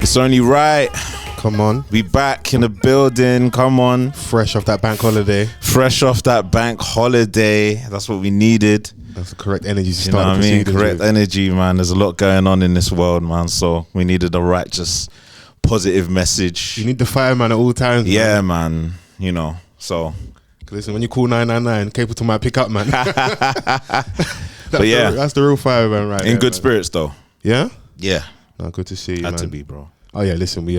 It's only right. Come on. We back in the building. Come on. Fresh off that bank holiday. Fresh off that bank holiday. That's what we needed. That's the correct energy to You know start what the I mean? proceedings Correct with. energy, man. There's a lot going on in this world, man. So we needed a righteous, positive message. You need the fireman at all times. Yeah, man. You know, so. Listen, when you call 999, Capleton might pick up, man. But yeah. That's the real fireman right In there, good man. spirits, though. Yeah? Yeah. No, good to see you, Had man. to be, bro. Oh, yeah, listen, we...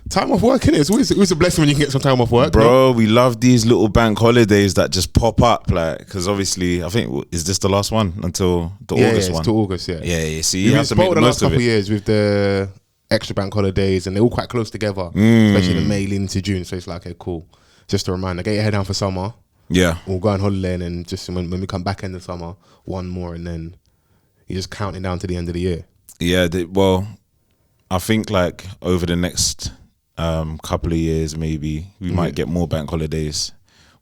Time off work, innit? It's always a blessing when you can get some time off work. Bro, we love these little bank holidays that just pop up, like, because obviously, I think, is this the last one until the August one? Till August, yeah. Yeah, see, you have to make the the most last of couple it. of years with the extra bank holidays, and they're all quite close together, especially the May leading into June. So it's like, okay, cool. Just a reminder, get your head down for summer. Yeah. We'll go on holiday, and then just when we come back in the summer, one more, and then you're just counting down to the end of the year. Yeah, well, I think like over the next couple of years, maybe we might get more bank holidays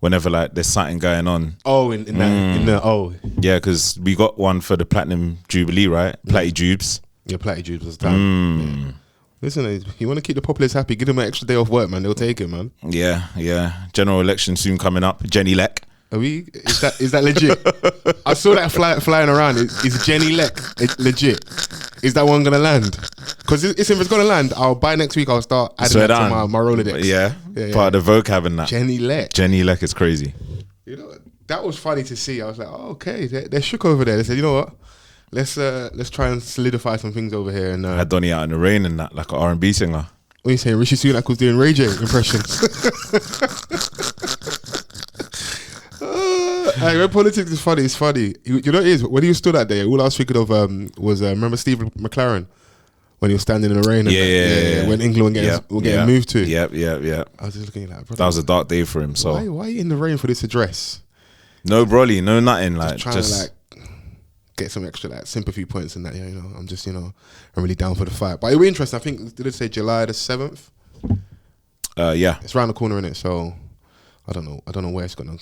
whenever like there's something going on. Oh, in Yeah, because we got one for the Platinum Jubilee, right? Platty Jubes. Yeah, Platty Jubes was done. Yeah. Listen, you want to keep the populace happy, give them an extra day off work, man. They'll take it, man. Yeah. General election soon coming up. Jenny Leck. Are we? Is that legit? I saw that flying around. Is Jenny Leck legit? Is that one gonna land? Because if it's gonna land, by next week I'll start adding that to my Rolodex. Yeah, part of the vocab and that. Jenny Leck. Jenny Leck is crazy. You know, that was funny to see. I was like, oh, okay, they're shook over there. They said, you know what? Let's try and solidify some things over here. And I had Donnie out in the rain and that, like an R&B singer. What are you saying? Rishi Sunak was doing Ray J impressions. When politics is funny, it's funny. You know what it is? When he stood that day, all I was thinking of was remember Steve McLaren when he was standing in the rain. And when England were getting moved to. Yeah. I was just looking at that. Brother, that was a dark day for him. So why are you in the rain for this address? No brolly, no nothing. Like trying to like get some extra like sympathy points and that. Yeah, you know, I'm just I'm really down for the fight. But it'll be interesting. I think did it say July the 7th? Yeah, it's around the corner, innit? So I don't know where it's gonna.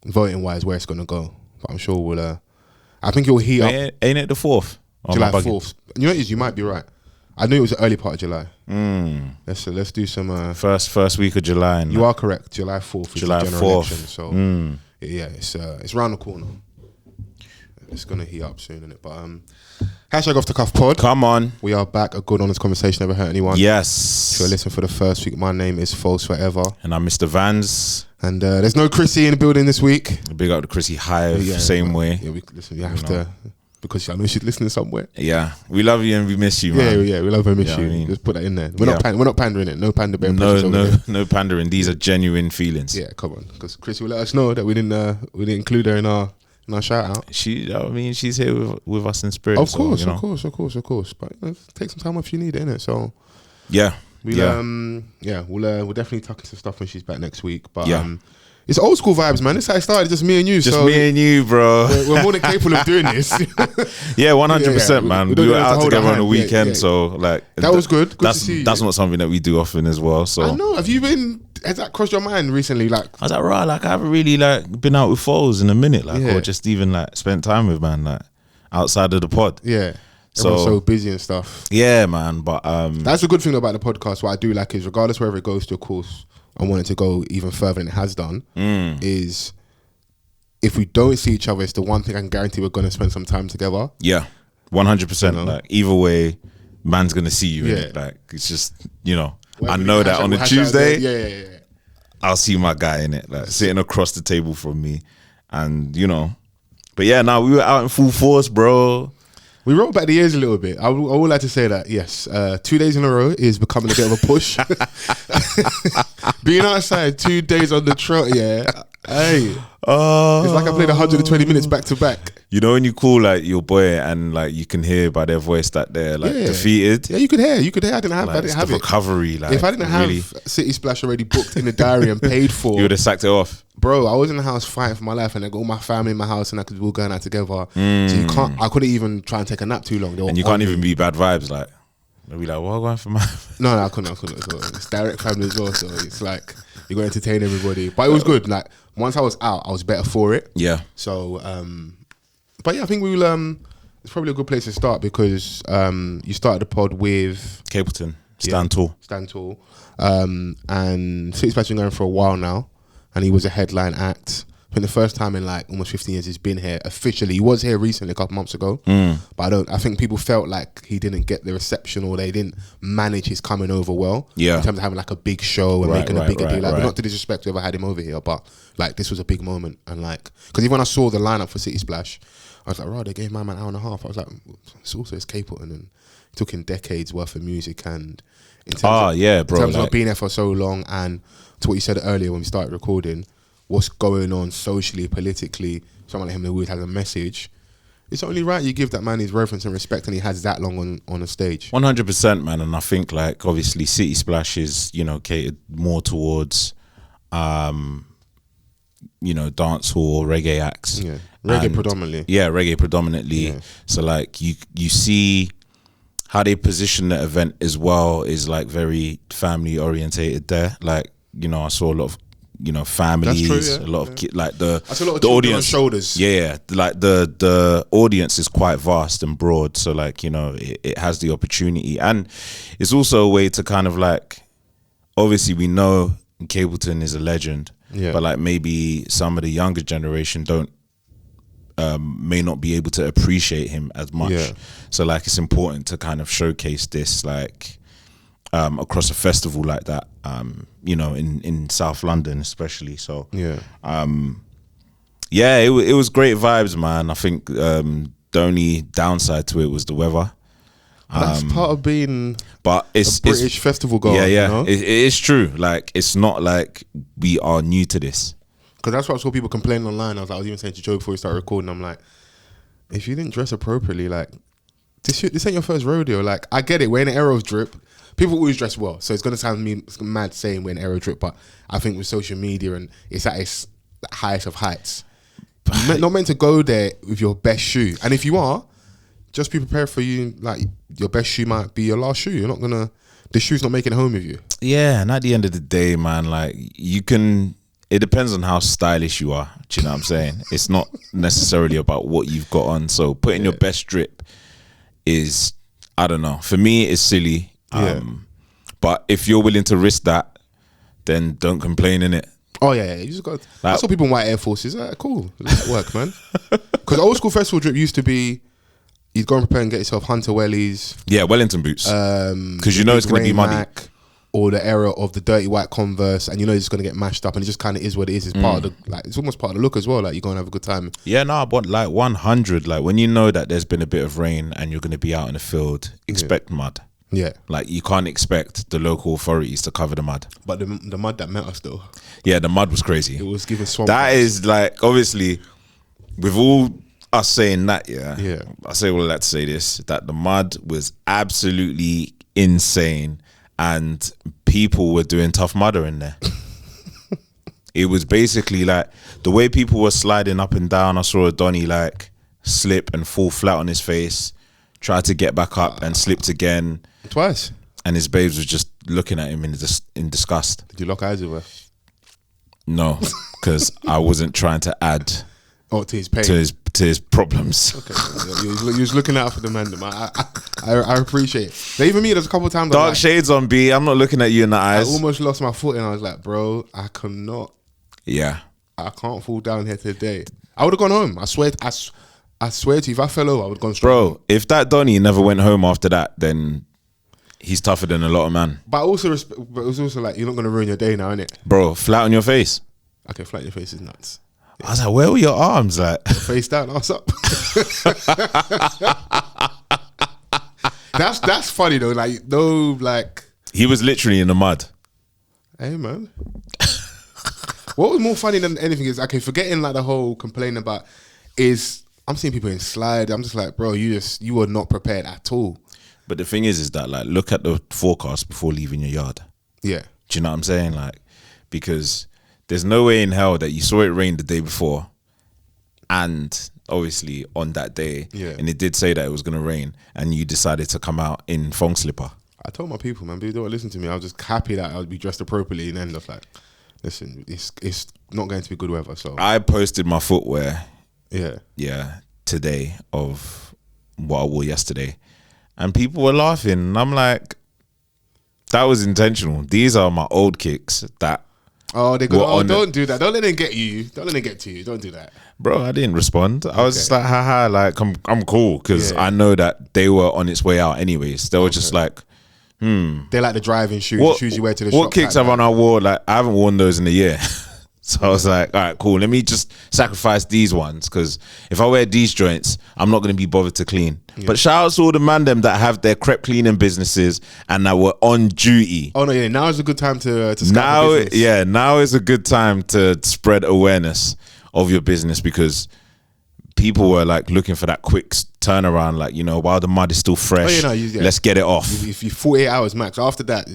Voting wise, where it's gonna go, but I'm sure we'll. I think it'll heat up. Ain't it the 4th? July 4th. You know what it is? You might be right. I knew it was the early part of July. Let's do some. First week of July. You are correct. July 4th is July the general 4th. election. So yeah, it's around the corner. It's gonna heat up soon, innit? But hashtag off the cuff pod. Come on. We are back. A good honest conversation. Never hurt anyone. Yes. If you're listening for the first week, my name is Fols Forever. And I'm Mr Vans. And there's no Chrissy in the building this week. Big up the Chrissy Hive, same way. Yeah, you have to, because I know she's listening somewhere. Yeah, we love you and we miss you, man. Yeah, we love her and miss you. I mean? Just put that in there. We're not pandering it. No pander bear impressions. No pandering. These are genuine feelings. Yeah, come on. Because Chrissy will let us know that we didn't include her in our shout out. She's here with us in spirit. Of course. But take some time off if you need it, innit? So yeah. We'll definitely tuck into stuff when she's back next week. But it's old school vibes, man. This is how it started, just me and you. Just me and you, bro. We're more than capable of doing this. 100%, man. We were out together on the weekend, so like that was good. Good to see you. That's not something that we do often as well. So I know. Has that crossed your mind recently? Like I was like, right, like I haven't really like been out with Fols in a minute, like or just even like spent time with man, like outside of the pod. Yeah. Everyone's so busy and stuff. Yeah, man. But that's a good thing about the podcast. What I do like is, regardless wherever it goes to, of course, I want it to go even further than it has done. Is if we don't see each other, it's the one thing I can guarantee we're going to spend some time together. Yeah, 100%. Like either way, man's going to see you. In it. Like it's just I know that on a Tuesday, I'll see my guy in it, like sitting across the table from me, and But yeah, now we were out in full force, bro. We rolled back the years a little bit. I would like to say that, yes, 2 days in a row is becoming a bit of a push. Being outside 2 days on the trot, hey. It's like I played 120 minutes back to back. You know when you call like your boy and like you can hear by their voice that they're like defeated? Yeah, you could hear. I didn't have the recovery. Like, if I didn't have City Splash already booked in the diary and paid for, you would have sacked it off. Bro, I was in the house fighting for my life, and I got all my family in my house, and I could all going out together. So I couldn't even try and take a nap too long. And you can't even be bad vibes, like they'll be like, "What going for my?" No, I couldn't. It's direct family as well, so it's like you got to entertain everybody. But it was good. Like once I was out, I was better for it. Yeah. So, but yeah, I think we'll it's probably a good place to start because you started the pod with Capleton, Stand Tall. Stand Tall. And City Splash been going for a while now, and he was a headline act. I think the first time in like almost 15 years he's been here officially. He was here recently, a couple months ago, but I think people felt like he didn't get the reception, or they didn't manage his coming over well. Yeah, in terms of having like a big show and making a bigger deal. Like, not to disrespect whoever had him over here, but like this was a big moment. And like, because even when I saw the lineup for City Splash, I was like, right, they gave my man an hour and a half. I was like, it's also his Capleton, and it took in decades worth of music. And in terms of being there for so long, and to what you said earlier when we started recording, what's going on socially, politically, someone like him who has a message, it's only right you give that man his reverence and respect, and he has that long on a stage. 100%, man. And I think like obviously City Splash is, you know, catered more towards you know, dance hall, reggae acts. Yeah. Reggae predominantly. Yeah, reggae predominantly. Yeah. So like you see how they position the event as well is like very family orientated there. Like, you know, I saw a lot of, you know, families, that's true, yeah. a lot of like the audience on shoulders. Yeah, like the audience is quite vast and broad. So like, you know, it has the opportunity, and it's also a way to kind of like, obviously we know Capleton is a legend, but like maybe some of the younger generation don't may not be able to appreciate him as much. Yeah. So like it's important to kind of showcase this like across a festival like that, you know, in South London especially. So it was great vibes, man. I think the only downside to it was the weather. That's part of being it's British festival goer. Yeah, you know? It is true. Like, it's not like we are new to this. Because that's what I saw people complaining online. I was even saying to Joe before we started recording, I'm like, if you didn't dress appropriately, like, this ain't your first rodeo. Like, I get it, we're in an era of drip. People always dress well, so it's going to sound mad saying we're in an era of drip, but I think with social media and it's at its highest of heights, you're not meant to go there with your best shoe. And if you are, just be prepared for you, like, your best shoe might be your last shoe. You're not gonna, the shoe's not making it home with you. Yeah, and at the end of the day, man, like, you can, it depends on how stylish you are. Do you know what I'm saying? It's not necessarily about what you've got on. So putting your best drip is, I don't know, for me it's silly. But if you're willing to risk that, then don't complain, innit? Oh yeah, you just got. Like, I saw people in white Air Forces. Cool, that work, man. Because old school festival drip used to be, you'd go and prepare and get yourself Hunter Wellies. Yeah, Wellington boots. Because you know it's going to be muddy. Or the era of the dirty white Converse, and you know it's going to get mashed up, and it just kind of is what it is. It's part of the, like, it's almost part of the look as well. Like, you're going to have a good time. Yeah, no, but like 100, like when you know that there's been a bit of rain and you're going to be out in the field, expect mud. Yeah. Like, you can't expect the local authorities to cover the mud. But the mud that met us though. Yeah, the mud was crazy. It was giving swamp. That is like, obviously, with all us saying that, I say all of that to say this, that the mud was absolutely insane, and people were doing Tough Mudder in there. It was basically like the way people were sliding up and down. I saw a Donny like slip and fall flat on his face, tried to get back up and slipped again twice, and his babes was just looking at him in disgust. Did you lock eyes with her? No, because I wasn't trying to add to his pain, to his problems. Okay, you was looking out for the man. I appreciate it. But even me, there's a couple of times dark shades on B. I'm not looking at you in the eyes. I almost lost my foot, and I was like, bro, I cannot. Yeah, I can't fall down here today. I would have gone home. I swear to you, if I fell over, I would have gone straight home. If that Donny never went home after that, then he's tougher than a lot of man. But it was also like, you're not going to ruin your day now, innit? Bro, flat on your face. Okay, flat on your face is nuts. I was like, where were your arms? Like, face down, ass up. That's funny though. Like, no, like, he was literally in the mud. Hey man. What was more funny than anything is, okay, forgetting like the whole complaining about, is I'm seeing people in slide. I'm just like, bro, you were not prepared at all. But the thing is that, like, look at the forecast before leaving your yard. Yeah. Do you know what I'm saying? Like, because there's no way in hell that you saw it rain the day before, and obviously on that day, and it did say that it was going to rain, and you decided to come out in thong slipper. I told my people, man, don't listen to me. I was just happy that I would be dressed appropriately, and end up like, listen, it's not going to be good weather. So I posted my footwear. Yeah. Today of what I wore yesterday, and people were laughing, and I'm like, that was intentional. These are my old kicks that. Oh, they go. Oh, don't do that. Don't let them get you. Don't let them get to you. Don't do that, bro. I didn't respond. I was just like, haha, like I'm cool because I know that they were on its way out anyways. They were just like, They're like the driving shoes, the shoes you wear to the shop. What kicks have I wore? Like I haven't worn those in a year. So I was like, all right, cool. Let me just sacrifice these ones because if I wear these joints, I'm not going to be bothered to clean. Yeah. But shout out to all the man them that have their crepe cleaning businesses and that were on duty. Oh no, yeah. Now is a good time to now, yeah. Now is a good time to spread awareness of your business because people were like looking for that quick turnaround, like, you know, while the mud is still fresh, let's get it off. If you 48 hours max, after that,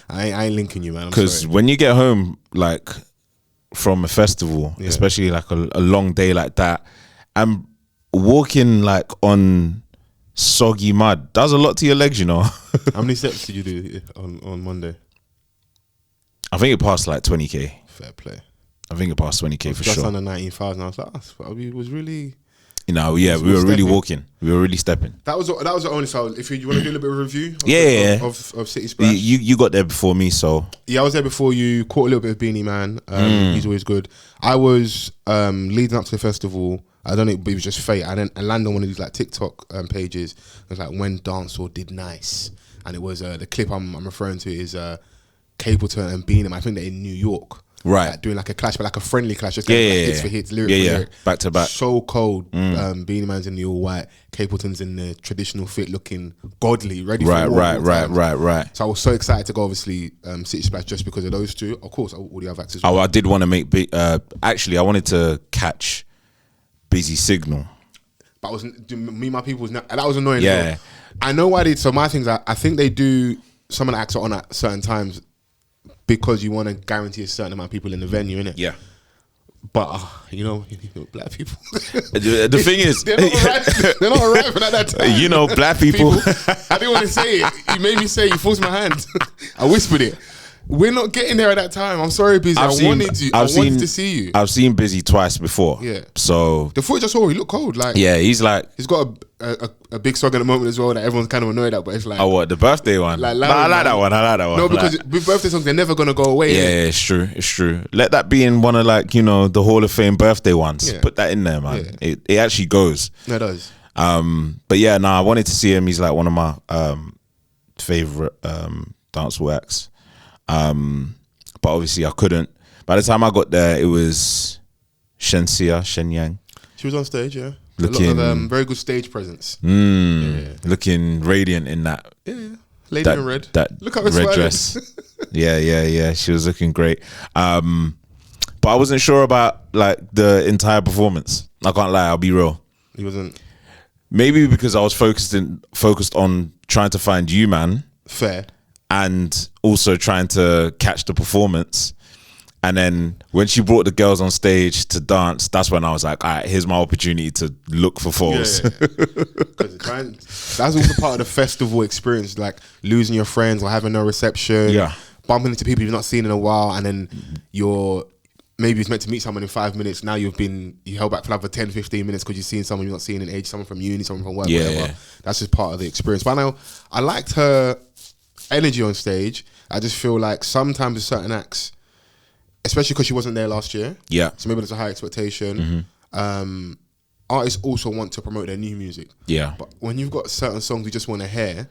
I ain't linking you, man. Because when you get home, like from a festival, especially like a long day like that, and walking like on soggy mud does a lot to your legs, you know. How many steps did you do on Monday? I think it passed like 20k. Fair play. I think it passed 20k for just sure. Just under 19,000. I was like, it was really. You know, yeah, we were really walking. We were really stepping. That was the only. So, if you want to do a little bit of review, of City Splash. You got there before me, so yeah, I was there before you. Caught a little bit of Beanie Man. He's always good. I was leading up to the festival. I don't know, but it was just fate. I landed on one of these like TikTok pages. It was like when dancehall did nice, and it was the clip I'm referring to is Capleton and Beanie Man. I think they're in New York. Right, like doing like a clash, but like a friendly clash, just like hits for hits, lyric for lyric, back to back. So cold. Beanie Man's in the all white, Capleton's in the traditional fit, looking godly, ready for right. So I was so excited to go, obviously, City Splash just because of those two. Of course, all the other acts as well. Oh, I did want to make actually, I wanted to catch Busy Signal, but my people was not, and that was annoying. Yeah, so I know why they. So my things, I think they do. Some of the acts are on at certain times. Because you want to guarantee a certain amount of people in the venue, innit? Yeah. But, you know, black people. The thing is... They're not arriving at that time. You know, black people... I didn't want to say it. You made me say it. You forced my hand. I whispered it. We're not getting there at that time. I'm sorry, Busy. I wanted to see you. I've seen Busy twice before. Yeah. So... The footage I saw, he looked cold. Like, yeah, he's like... He's got a big song at the moment as well that everyone's kind of annoyed at, but it's like... Oh, what? The birthday one? I like that one. No, because with birthday songs, they're never going to go away. Yeah, it's true. It's true. Let that be in one of like, you know, the Hall of Fame birthday ones. Yeah. Put that in there, man. Yeah. It actually goes. It does. But yeah, I wanted to see him. He's like one of my favorite dancehall acts. But obviously I couldn't. By the time I got there, it was Shenyang. She was on stage, yeah. Looking, a lot of very good stage presence. Looking radiant in that. Yeah. Lady in red. Look at her red dress. Yeah. She was looking great. But I wasn't sure about like the entire performance. I can't lie. I'll be real. He wasn't. Maybe because I was focused on trying to find you, man. Fair. And also trying to catch the performance. And then when she brought the girls on stage to dance, that's when I was like, all right, here's my opportunity to look for Fols. Yeah. That's also part of the festival experience, like losing your friends or having no reception, bumping into people you've not seen in a while, and then maybe it's meant to meet someone in 5 minutes. Now you held back for another 10, 15 minutes because you've seen someone you've not seen in age, someone from uni, someone from work, whatever. That's just part of the experience. But I know I liked her energy on stage. I just feel like sometimes with certain acts, especially because she wasn't there last year. Yeah. So maybe there's a high expectation. Mm-hmm. Artists also want to promote their new music. Yeah. But when you've got certain songs you just want to hear,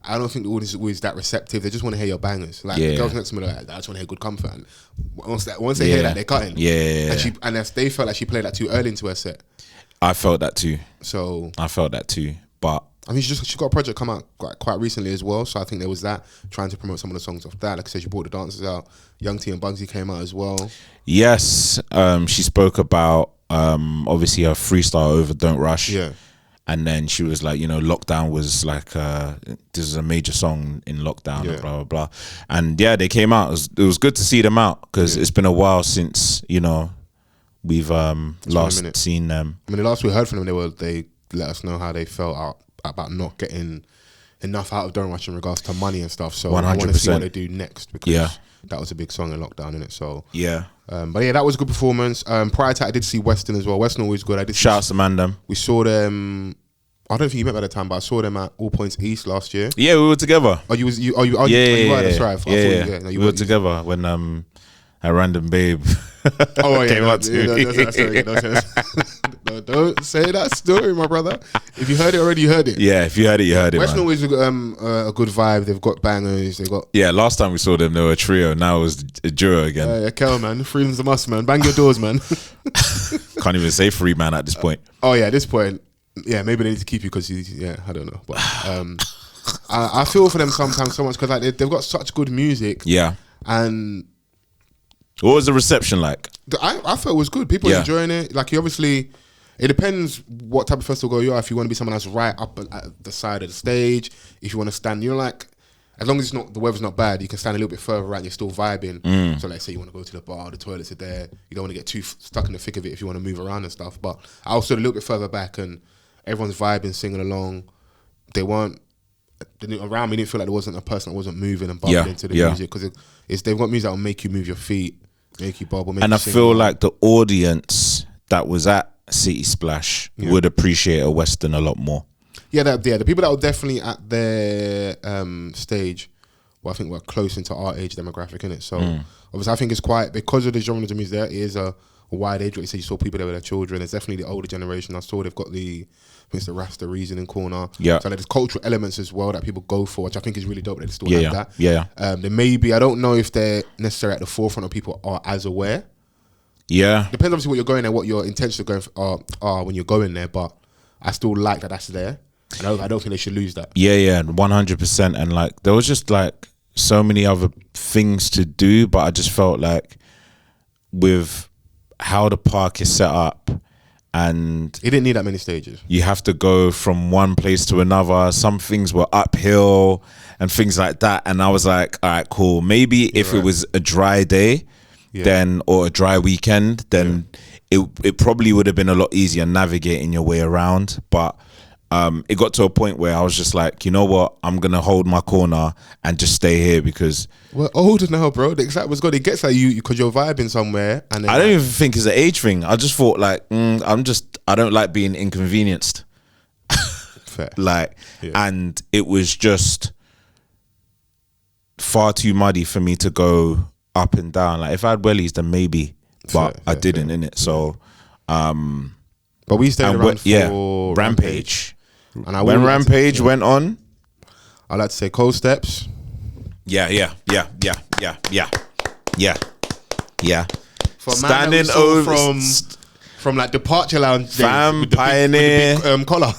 I don't think the audience is always that receptive. They just want to hear your bangers. Like the girls next to me, like, I just want to hear Good Comfort. And once they hear that, they're cutting. Yeah. And they felt like she played that too early into her set. I felt that too. But I mean, she got a project come out quite recently as well, so I think there was that, trying to promote some of the songs off that. Like I said, she brought the dancers out. Young T and Bugsy came out as well. Yes, she spoke about obviously her freestyle over Don't Rush. Yeah. And then she was like, you know, lockdown was like, this is a major song in lockdown, blah, blah, blah. And yeah, they came out. It was good to see them out because it's been a while since, you know, we've last seen them. I mean, the last we heard from them, they let us know how they felt about not getting enough out of Don't Rush in regards to money and stuff. So 100%. I want to see what they do next because that was a big song in lockdown, innit? So but yeah, that was a good performance. Prior to that, I did see Western as well. Western always good. Shout out to Mandem. We saw them I don't think you met by the time, but I saw them at All Points East last year. Yeah, we were together. Oh, you were. That's right. Yeah. No, we were together when a random babe came up to me. Don't say that story, my brother. If you heard it already, you heard it. Yeah, if you heard it, you heard it. Western always a good vibe. They've got bangers. They got. Yeah, last time we saw them, they were a trio. Now it was a duo again. Yeah, Kel, man. Freedom's a must, man. Bang your doors, man. Can't even say free man at this point. Oh yeah, at this point, yeah, maybe they need to keep you because I don't know, but I feel for them sometimes so much because like they've got such good music. Yeah. And what was the reception like? I thought it was good. People enjoying it. Like, you obviously, it depends what type of festival you are. If you want to be someone that's right up at the side of the stage, if you want to stand, like, as long as the weather's not bad, you can stand a little bit further right and you're still vibing. So like, say you want to go to the bar, the toilets are there. You don't want to get too stuck in the thick of it if you want to move around and stuff. But I was stood a little bit further back and everyone's vibing, singing along. Around me, didn't feel like there wasn't a person that wasn't moving and bumping into the music, because they've got music that will make you move your feet, make you bubble, make and you I sing feel along. like the audience that was at City Splash would appreciate a Western a lot more. Yeah, the people that were definitely at their stage, well, I think we're close into our age demographic, innit? So obviously I think it's quite, because of the genre of music there, it is a wide age. Like you said, you saw people there with their children. It's definitely the older generation. I saw they've got the Rasta Reasoning corner. Yeah. So there's cultural elements as well that people go for, which I think is really dope that they still have that. Yeah. They maybe, I don't know if they're necessarily at the forefront of people are as aware. Yeah. Depends obviously what you're going there, what your intentions are when you're going there, but I still like that that's there. And I don't think they should lose that. Yeah, 100%. And like, there was just like so many other things to do, but I just felt like with how the park is set up, and it didn't need that many stages. You have to go from one place to another. Some things were uphill and things like that. And I was like, all right, cool. Maybe if it was a dry day, then, or a dry weekend, then it probably would have been a lot easier navigating your way around. But it got to a point where I was just like, you know what? I'm going to hold my corner and just stay here, because we're older now, bro. The excitement got, it gets at you because you're vibing somewhere. And then I don't even think it's an age thing. I just thought like, I don't like being inconvenienced. Fair. And it was just far too muddy for me to go up and down. Like, if I had wellies, then maybe, but I didn't, innit? So, but we stayed around for Rampage. And when Rampage went on, I like to say Cold Steps. Yeah. For standing over from like Departure Lounge, fam, with the Pioneer, with the big, collar.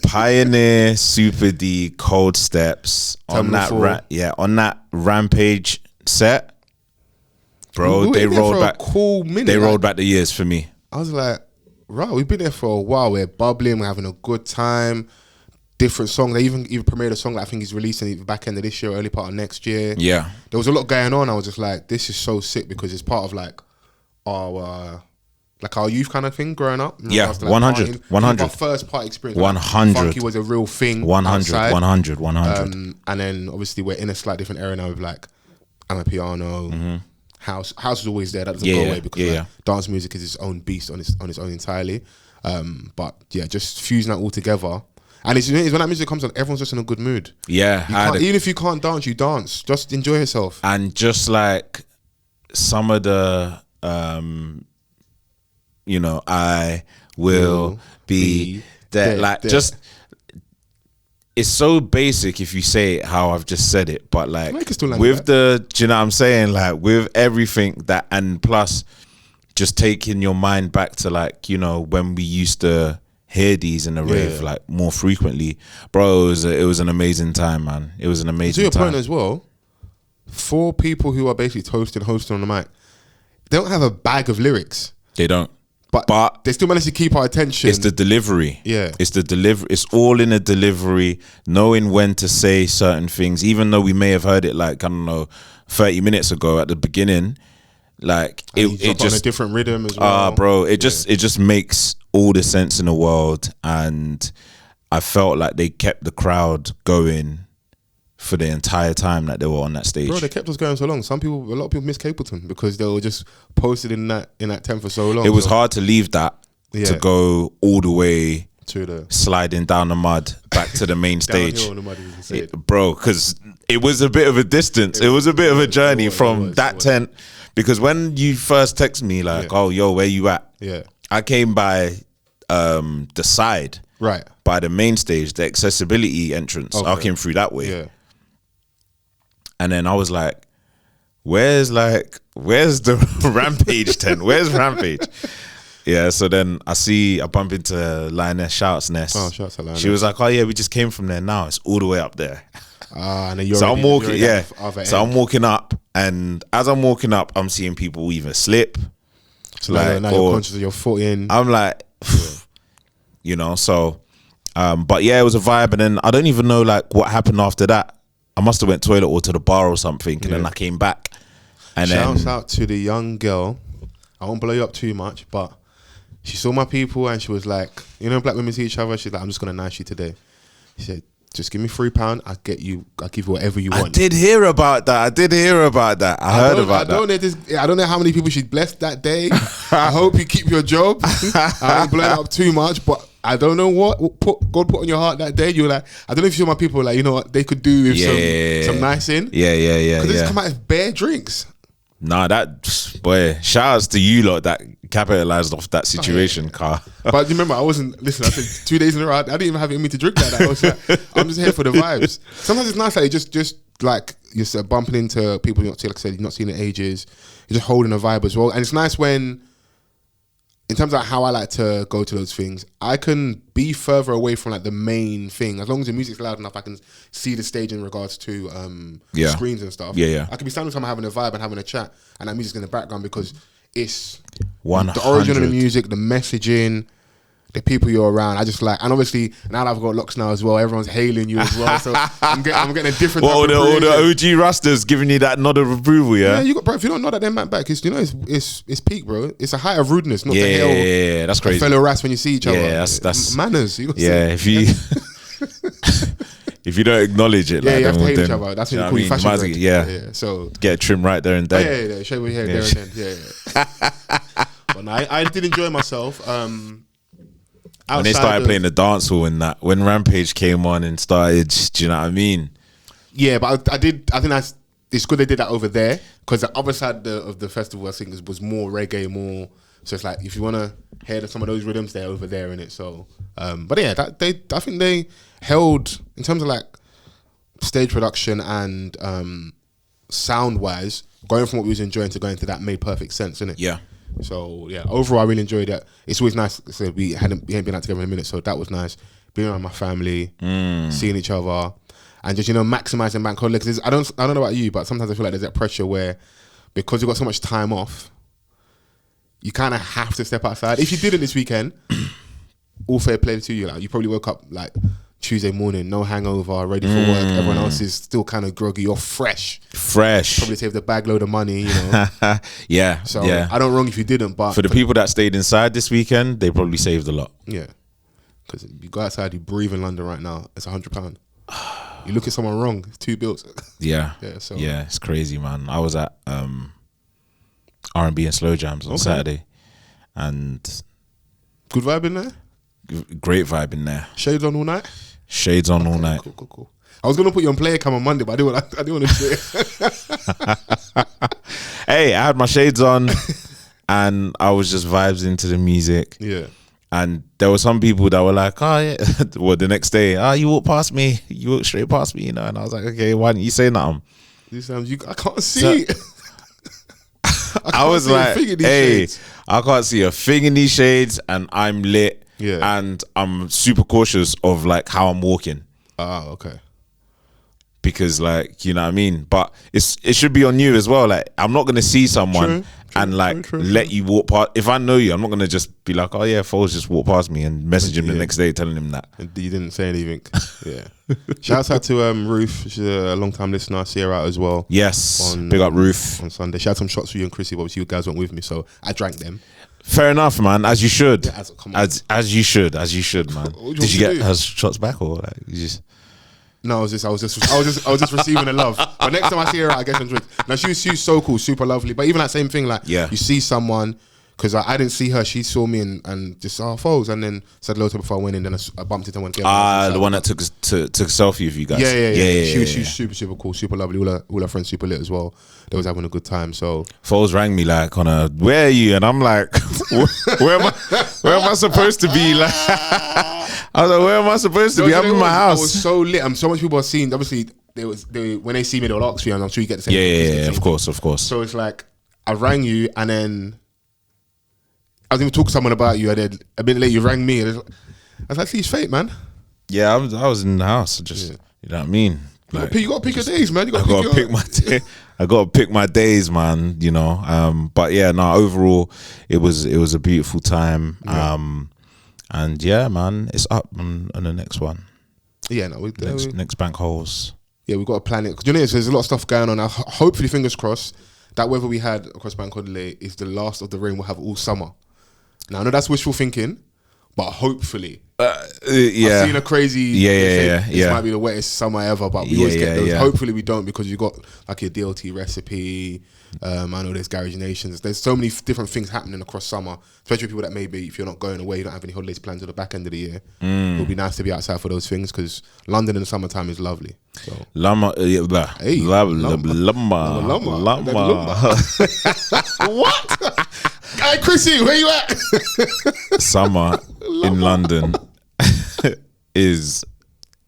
Pioneer, Super D, Cold Steps on that on that Rampage set, bro. They rolled back. Cool minute. They rolled back the years for me. I was like, right, we've been there for a while. We're bubbling. We're having a good time. Different songs. They even premiered a song that I think is releasing the back end of this year, early part of next year. Yeah, there was a lot going on. I was just like, this is so sick, because it's part of like our youth kind of thing growing up. Yeah, like 100. Our first part experience. 100. Funky was a real thing. 100. 100. And then obviously we're in a slightly different era now with like Amapiano. House is always there. That doesn't go away, because dance music is its own beast on its own entirely. But yeah, just fusing that all together. And it's when that music comes on, everyone's just in a good mood. Yeah. Even if you can't dance, you dance. Just enjoy yourself. And just like some of the, I will be there. Like, just, it's so basic if you say it how I've just said it, but like with do you know what I'm saying? Like, with everything that, and plus just taking your mind back to like, when we used to hear these in the rave like more frequently, bro. It was an amazing time, man. It was an amazing time. To your point as well, for people who are basically hosting on the mic, they don't have a bag of lyrics. They don't. But they still manage to keep our attention. It's the delivery. Yeah. It's the delivery. It's all in the delivery, knowing when to say certain things, even though we may have heard it like, I don't know, 30 minutes ago at the beginning. Like, it just on a different rhythm as well. Bro, it just makes all the sense in the world. And I felt like they kept the crowd going for the entire time that they were on that stage. Bro, they kept us going so long. A lot of people miss Capleton because they were just posted in that tent for so long. It was hard to leave that to go all the way sliding down the mud back to the main stage. Downhill on the mud, you can say it. Bro, because it was a bit of a distance. It was a bit of a journey from that tent. Because when you first text me, like, oh, yo, where you at? Yeah. I came by the side. Right. By the main stage, the accessibility entrance. Okay. I came through that way. Yeah. And then I was like, where's the Rampage tent? Where's Rampage? Yeah, so then I bump into Lioness Shouts Nest. Oh, shouts at Lioness. She was like, oh yeah, we just came from there now. It's all the way up there. And then I'm walking, I'm walking up, and as I'm walking up, I'm seeing people either slip. So like, now you're conscious of your foot in. I'm like, you know, so, but yeah, it was a vibe. And then I don't even know like what happened after that. I must have went toilet or to the bar or something, and then I came back. And shouts out to the young girl. I won't blow you up too much, but she saw my people and she was like, you know, black women see each other. She's like, I'm just gonna nice you today. She said, just give me £3. I'll give you whatever you want. I did hear about that. I heard about that. I don't know how many people she blessed that day. I hope you keep your job. I don't blow it up too much, but I don't know what God put on your heart that day. You're like, I don't know if you saw my people, like, you know what they could do with some nice in. Yeah. Because it's come out as bare drinks. Nah, boy, shout outs to you lot that capitalized off that situation, car. But remember, I said 2 days in a row, I didn't even have it in me to drink that. I was like, I'm just here for the vibes. Sometimes it's nice, like, just like you're bumping into people you're not seeing, like I said, you're not seen in ages. You're just holding a vibe as well. And it's nice when, in terms of how I like to go to those things, I can be further away from like the main thing. As long as the music's loud enough, I can see the stage in regards to screens and stuff. Yeah. I can be standing with someone having a vibe and having a chat, and that music's in the background because it's 100. the origin of the music, the messaging, the people you're around. I just like, and obviously now that I've got locks now as well, everyone's hailing you as well. So I'm getting a different. Well, all the OG Rastas giving you that nod of approval, yeah. Yeah, you got, bro. If you don't nod at them man back, it's peak, bro. It's a height of rudeness, not the hell. Yeah, that's crazy. Fellow Ras when you see each other. Yeah, that's manners. If you if you don't acknowledge it, like, you have to hate each other. That's when you call you fashion bread. Yeah. So get a trim right there and then. Yeah. Show me here, there and then. Yeah. But no, I did enjoy myself. When they started playing the dance hall and that, when Rampage came on and started, do you know what I mean? Yeah, but I think it's good they did that over there, because the other side of the festival, I think, was more reggae, more. So it's like, if you want to hear some of those rhythms, they're over there in it. So, but yeah, I think they held, in terms of like stage production and sound wise, going from what we was enjoying to going to that made perfect sense, innit? Yeah. So yeah, overall I really enjoyed it. It's always nice. So we hadn't been out together in a minute, so that was nice. Being around my family, seeing each other, and just, you know, maximizing bank holiday. Because I don't know about you, but sometimes I feel like there's that pressure where, because you've got so much time off, you kind of have to step outside. If you didn't this weekend, all fair play to you. Like, you probably woke up like Tuesday morning, no hangover, ready for work. Everyone else is still kind of groggy. You're fresh. Probably saved a bag load of money, you know. Yeah. So I don't wrong if you didn't, but for the people that stayed inside this weekend, they probably saved a lot. Yeah, because you go outside, you breathe in London right now, it's £100. You look at someone wrong, it's 2 bills. Yeah. So yeah, it's crazy, man. I was at R&B and Slow Jams on Saturday, and good vibe in there. Great vibe in there. Shades on all night. Shades on all night. Cool. I was gonna put you on player cam on Monday, but I didn't want to do it. Hey, I had my shades on, and I was just vibes into the music. Yeah. And there were some people that were like, "Oh yeah," well, the next day, you walked past me, you walked straight past me, you know. And I was like, "Okay, why didn't you say nothing?" These times I can't see. I was like, "Hey, I can't see a thing in these shades, and I'm lit." Yeah. And I'm super cautious of like how I'm walking. Oh, okay. Because, like, you know what I mean? But it should be on you as well. Like, I'm not going to see someone let you walk past. If I know you, I'm not going to just be like, oh yeah, Foles just walked past me, and message him the next day telling him that. And you didn't say anything. Yeah. Shouts out to Ruth. She's a long time listener. I see her out as well. Yes. Big up Ruth. On Sunday. She had some shots for you and Chrissy, but obviously you guys weren't with me, so I drank them. Fair enough, man. As you should. Yeah, as you should, man. Did you get her shots back, or like you just? No, I was just receiving the love. But next time I see her, I get some drinks. Now she's so cool, super lovely. But even that same thing, like, you see someone, Because I didn't see her. She saw me and just Fols, and then said hello to her before I went in. Then I bumped into one girl. The one that took a selfie with you guys. Yeah. She was super cool, super lovely. All her friends super lit as well. They was having a good time. So Fols rang me like on a, where are you? And I'm like, where am I supposed to be? Like, I was like, where am I supposed to be? I'm in my house. I was so lit. So much people are seeing. Obviously, when they see me, they'll ask you, and I'm sure you get the same. Yeah, of course. So it's like I rang you, and then I was even talking to someone about you, and then a bit later you rang me. And I was like, "He's fate, man." Yeah, I was in the house. You know what I mean? Like, you got to pick your days, man. I got to pick my day. I got to pick my days, man. You know. But yeah, no. Overall, it was a beautiful time. Yeah. And yeah, man, it's up on the next one. Yeah, no. Next bank holes. Yeah, we've got to plan it. Because you know, there's a lot of stuff going on now. Hopefully, fingers crossed, that weather we had across bank holiday is the last of the rain we'll have all summer. Now, I know that's wishful thinking, but hopefully. Yeah. I've seen a crazy. This might be the wettest summer ever, but we always get those. Yeah. Hopefully, we don't, because you got like your DLT recipe. I know there's Garage Nations. There's so many different things happening across summer, especially people that maybe, if you're not going away, you don't have any holidays planned to the back end of the year. It would be nice to be outside for those things, because London in the summertime is lovely. So. What? Hey, Chrissy, where you at? Summer in London is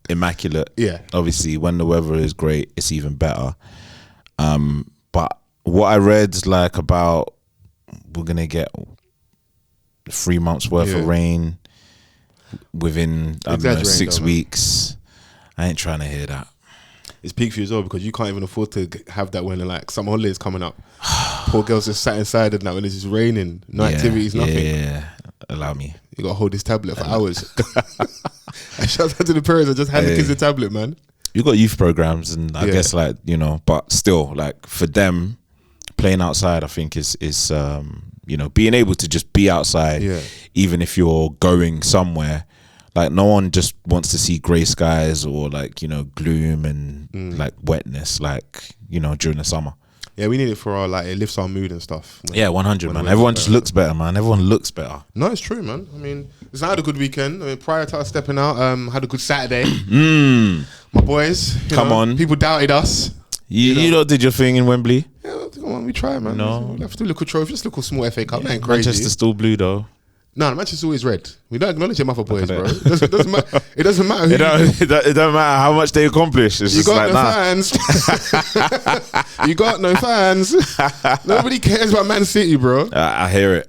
immaculate. Yeah. Obviously, when the weather is great, it's even better. But what I read, like, about we're gonna get 3 months worth of rain within 6 weeks. I ain't trying to hear that. It's peak for you as well, because you can't even afford to have that when like summer holidays coming up. Poor girls just sat inside and now when it's just raining, no activities, nothing. Yeah, allow me. You got to hold this tablet for hours. Shout out to the parents that just hand the kids a tablet, man. You got youth programs, and I guess, like, you know, but still, like, for them, playing outside, I think is you know, being able to just be outside, even if you're going somewhere. Like, no one just wants to see grey skies or, like, you know, gloom and like wetness, like, you know, during the summer. Yeah, we need it for our, like, it lifts our mood and stuff. Yeah, 100, man. Everyone just looks better, man. Everyone looks better. No, it's true, man. I mean, I had a good weekend. I mean, prior to us stepping out, had a good Saturday. My boys, come on. People doubted us. You lot did your thing in Wembley. Yeah, come on, we try, man. No, we have to do a little trophy, just a little small FA Cup. Ain't crazy. Manchester's still blue though. No, Manchester's always red. We don't acknowledge them other boys, bro. It doesn't matter. It doesn't matter. It don't matter how much they accomplish. It's you just got like, no fans. You got no fans. Nobody cares about Man City, bro. I hear it.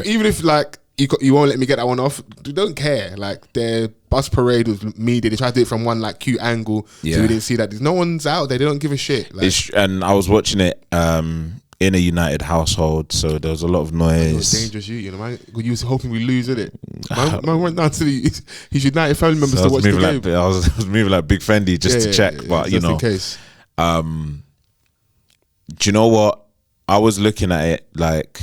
Even if like you won't let me get that one off. You don't care. Like, their bus parade was media. They tried to do it from one like cute angle, so we didn't see that. There's no one's out there. They don't give a shit. Like, and I was watching it in a United household, so there was a lot of noise. Dangerous, you know, man. You was hoping we lose, innit? Man went down to his United family members to watch the game. I was moving like Big Fendi just to check, but you know, in case. Do you know what? I was looking at it like,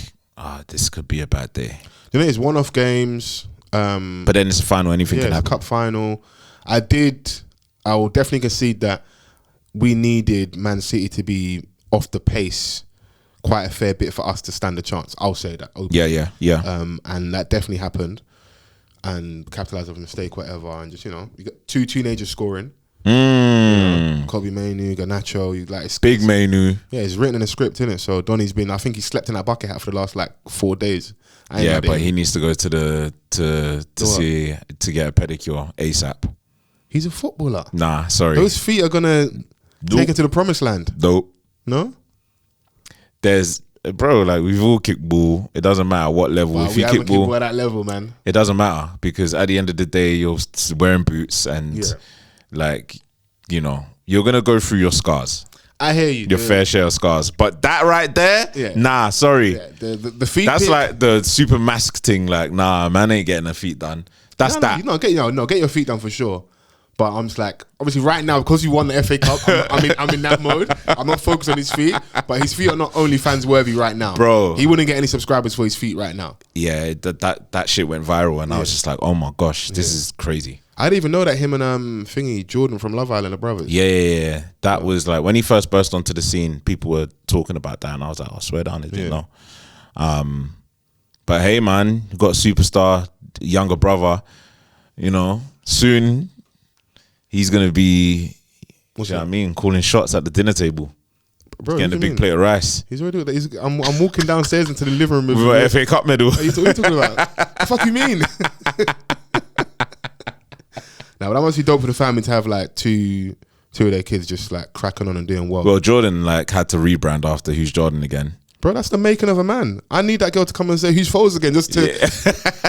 this could be a bad day. You know, it's one-off games. But then it's a final. Anything can happen. It's a cup final. I will definitely concede that we needed Man City to be off the pace quite a fair bit for us to stand a chance. I'll say that. Yeah. And that definitely happened. And capitalised on a mistake, whatever. And just, you know, you got two teenagers scoring. You know, Kobe Mainu, Garnacho, it's big Mainu. Yeah, it's written in the script, innit? So Donny's I think he slept in that bucket hat for the last like 4 days. Yeah, but he needs to go to get a pedicure ASAP. He's a footballer. Nah, sorry. Those feet are gonna take him to the promised land. Nope. No? There's, bro, like, we've all kicked ball. It doesn't matter what level. Wow, if you kick ball at that level, man, it doesn't matter, because at the end of the day, you're wearing boots and like, you know, you're gonna go through your scars. I hear you. Your fair share of scars, but that right there, nah, sorry. Yeah, the feet. That's like the super mask thing. Like, nah, man ain't getting their feet done. That's that. Get your feet done for sure. But I'm just like, obviously right now, because you won the FA Cup, I'm in that mode. I'm not focused on his feet, but his feet are not only fans worthy right now, bro. He wouldn't get any subscribers for his feet right now. Yeah, that shit went viral, and I was just like, oh my gosh, this is crazy. I didn't even know that him and Jordan from Love Island are brothers. Yeah. That was like, when he first burst onto the scene, people were talking about that, and I was like, I swear down, I didn't know. But hey, man, you got a superstar, younger brother. You know, soon he's gonna be. What I mean, calling shots at the dinner table. Bro, getting a big plate of rice. He's already. I'm walking downstairs into the living room with an FA Cup medal. What are you talking about? What the fuck you mean? Now, that must be dope for the family to have like two of their kids just like cracking on and doing well. Well, Jordan like had to rebrand after Who's Jordan again. Bro, that's the making of a man. I need that girl to come and say Who's Fols again, just to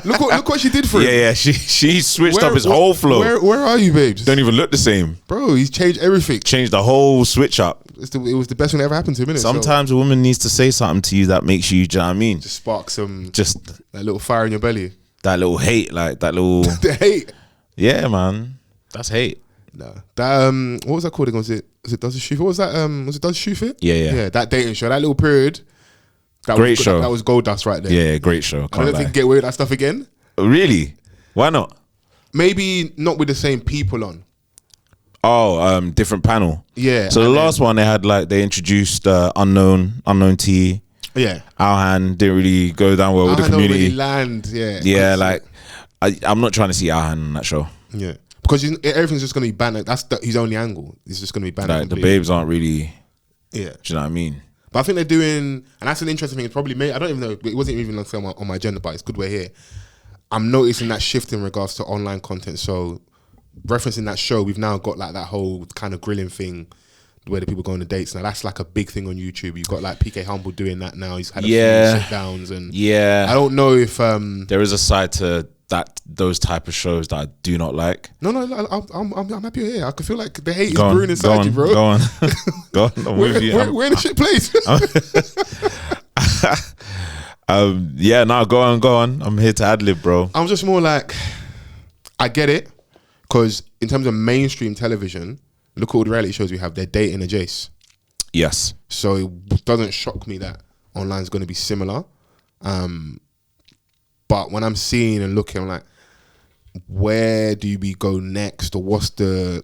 look what she did for him. Yeah, she switched up his whole flow. Where are you, babes? Don't even look the same, bro. He's changed everything. Changed the whole switch up. It was the best thing that ever happened to him. Sometimes a woman needs to say something to you that makes you. Do you know what I mean? Just spark some, that little fire in your belly. That little hate, like that little the hate. Yeah, man, that's hate. No, that what was that called? Was it Does It Shoe Fit? What was that? Was it Does It Shoe Fit? Yeah. That dating show, that little period. Great show. That was gold dust right there. Yeah, great show. I don't think you get away with that stuff again. Really? Why not? Maybe not with the same people on. Oh, different panel. Yeah. So the last one they introduced unknown T. Yeah. Alhan didn't really go down well with the community. Really land. Yeah. Yeah, like I'm not trying to see Alhan on that show. Yeah. Because everything's just going to be banned. That's his only angle. It's just going to be banned. Like the babes aren't really. Yeah. Do you know what I mean? But I think they're doing, and that's an interesting thing. It's probably I don't even know. It wasn't even on my agenda, but it's good we're here. I'm noticing that shift in regards to online content. So, referencing that show, we've now got like that whole kind of grilling thing where the people go on the dates. Now that's like a big thing on YouTube. You've got like PK Humble doing that now. He's had a few sit downs, and I don't know if there is a side to those type of shows that I do not like. No, I'm happy you're here. I can feel like the hate is brewing inside you, bro. Go on. I'm with you. We're in a shit place. Go on. I'm here to ad-lib, bro. I'm just more like, I get it, because in terms of mainstream television, look at all the reality shows we have. They're dating adjacent. Yes. So it doesn't shock me that online is going to be similar. But when I'm seeing and looking, I'm like, where do we go next, or what's the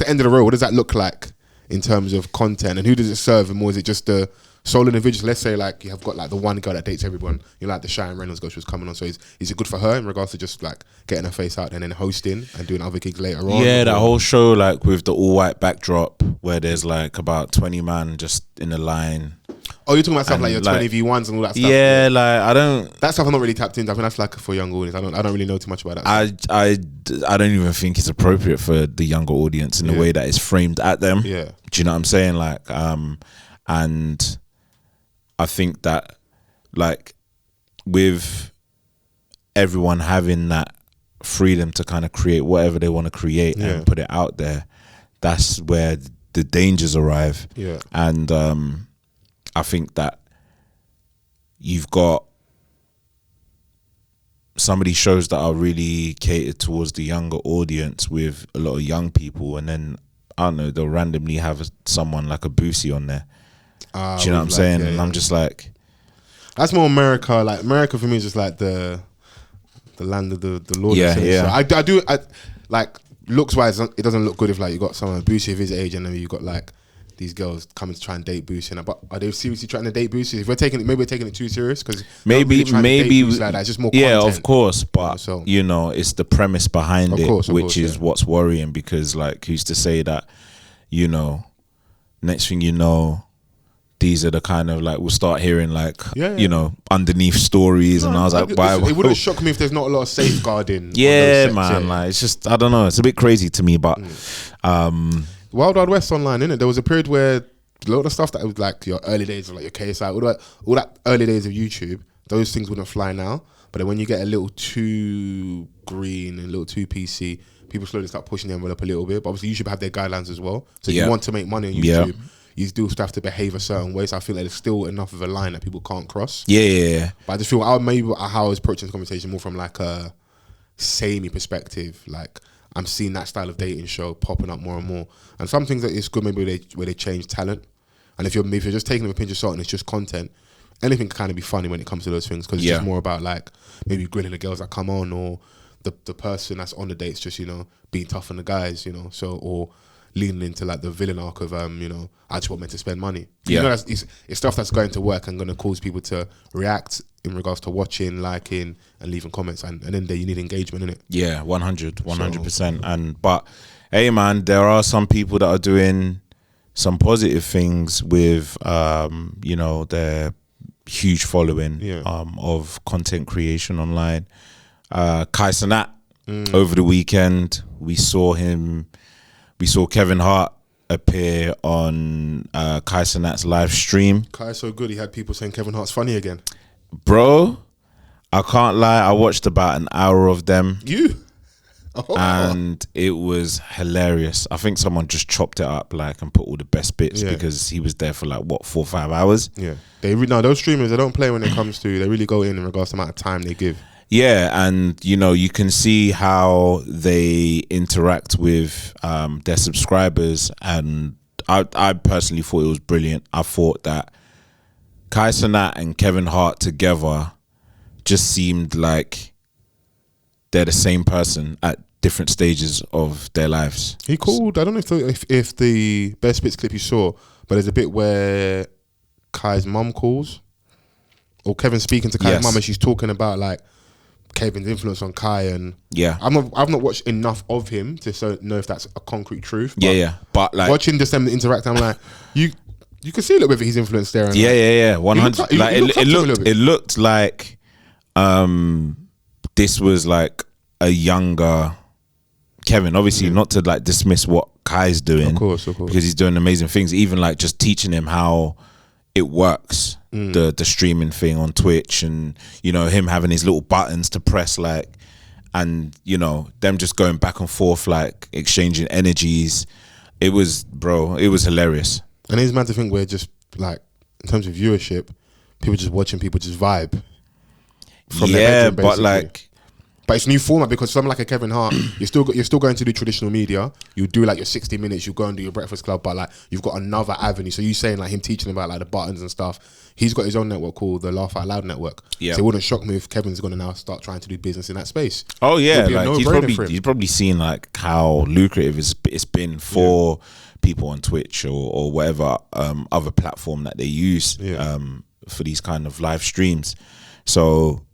end of the road? What does that look like in terms of content, and who does it serve? And more, is it just the solo individuals? Let's say like you have got like the one girl that dates everyone. You like the Cheyenne Reynolds girl she was coming on. So is it good for her in regards to just like getting her face out and then hosting and doing other gigs later on? Yeah, that whole show like with the all white backdrop where there's like about 20 man just in a line. Oh, you're talking about stuff like your 20v1s and all that stuff. Yeah, like I don't. That stuff I'm not really tapped into. I think that's like for young audience. I don't really know too much about that. I don't even think it's appropriate for the younger audience in the way that it's framed at them. Yeah. Do you know what I'm saying? Like, and I think that like with everyone having that freedom to kind of create whatever they want to create and put it out there, that's where the dangers arrive. Yeah. And I think that you've got some of these shows that are really catered towards the younger audience with a lot of young people, and then I don't know, they'll randomly have someone like a Boosie on there. Do you know what I'm saying? And I'm just like, that's more America. Like America for me is just like the land of the Lord. Yeah. So I like looks wise, it doesn't look good if like you got someone Boosie of his age, and then you got like these girls coming to try and date Boosie. But are they seriously trying to date Boosie? If we're taking it too serious, because maybe like that. It's just more content. Of course, but you know, it's the premise behind which is what's worrying, because like who's to say that, you know, next thing you know, these are the kind of like we'll start hearing like you know, underneath stories, and I was like, why? It wouldn't shock me if there's not a lot of safeguarding. Man, like it's just, I don't know, it's a bit crazy to me, but Wild Wild West online, innit? There was a period where a lot of stuff that was like your early days of like your KSI, all that early days of YouTube, those things wouldn't fly now. But then when you get a little too green and a little too PC, people slowly start pushing the envelope a little bit. But obviously YouTube have their guidelines as well. So if you want to make money on YouTube, you still have to behave a certain way. So I feel like there's still enough of a line that people can't cross. Yeah. But I just feel how I was approaching this conversation more from like a samey perspective. Like, I'm seeing that style of dating show popping up more and more. And some things that it's good maybe where they change talent. And if you're just taking a pinch of salt and it's just content, anything can kind of be funny when it comes to those things, because it's just more about like maybe grilling the girls that come on, or the person that's on the dates just, you know, being tough on the guys, you know. So, or leaning into like the villain arc of I just want men to spend money. Yeah. You know, it's stuff that's going to work and going to cause people to react in regards to watching, liking, and leaving comments, and then there you need engagement in it. Yeah, 100%. But hey, man, there are some people that are doing some positive things with their huge following of content creation online. Kai Cenat over the weekend, we saw Kevin Hart appear on Kai Cenat's live stream. Kai's so good, he had people saying Kevin Hart's funny again. Bro, I can't lie, I watched about an hour of them. And it was hilarious. I think someone just chopped it up and put all the best bits because he was there for 4 or 5 hours. Yeah, those streamers, they don't play when it comes to, they really go in regards to the amount of time they give. Yeah, and you can see how they interact with their subscribers, and I personally thought it was brilliant. I thought that Kai Cenat and Kevin Hart together just seemed like they're the same person at different stages of their lives. He called, I don't know if the best bits clip you saw, but there's a bit where Kai's mum calls, or Kevin speaking to Kai's mum, and she's talking about Kevin's influence on Kai, and I've not watched enough of him to know if that's a concrete truth. But but watching just them interact, I'm like, you can see a little bit of his influence there. And 100. It looked like this was a younger Kevin. Obviously, not to dismiss what Kai's doing, of course, because he's doing amazing things. Even just teaching him how it works, the streaming thing on Twitch, and him having his little buttons to press, and them just going back and forth, exchanging energies. It was hilarious. And it's mad to think we're just in terms of viewership, people just watching people just vibe from their bedroom, basically. But it's a new format, because someone like a Kevin Hart, you're still going to do traditional media. You do your 60 minutes, you go and do your Breakfast Club, but you've got another avenue. So you saying him teaching about the buttons and stuff. He's got his own network called the Laugh Out Loud Network. Yeah. So it wouldn't shock me if Kevin's going to now start trying to do business in that space. Oh yeah, he's probably seen how lucrative it's been for people on Twitch or whatever other platform that they use for these kind of live streams. So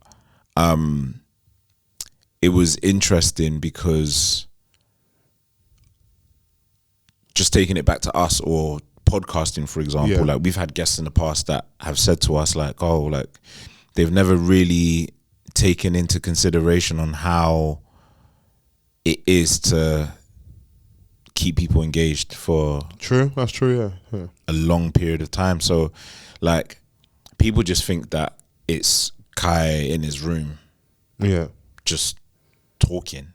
it was interesting because, just taking it back to us or podcasting, for example, we've had guests in the past that have said to us they've never really taken into consideration on how it is to keep people engaged for that's true a long period of time. So people just think that it's Kai in his room just talking.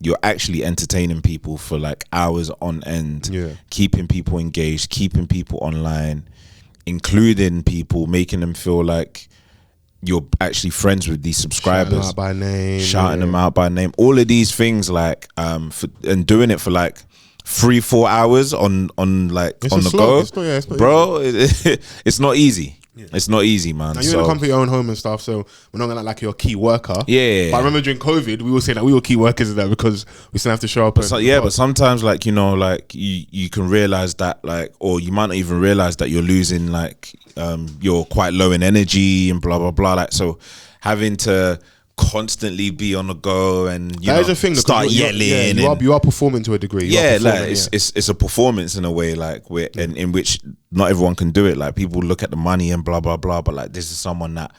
You're actually entertaining people for hours on end, keeping people engaged, keeping people online, including people, making them feel like you're actually friends with these subscribers, shouting them out by name, all of these things, and doing it for 3-4 hours on the go. Bro, it's not easy. It's not easy, man. Now, you're in a company, your own home and stuff, so we're not gonna like you're a key worker. Yeah. But I remember during COVID, we were saying that we were key workers in that because we still have to show up. But but sometimes you can realize that or you might not even realize that you're losing you're quite low in energy and blah blah blah. So having to constantly be on the go and start yelling. You are performing to a degree. It's a performance in a way, in which not everyone can do it. People look at the money and blah blah blah, but this is someone that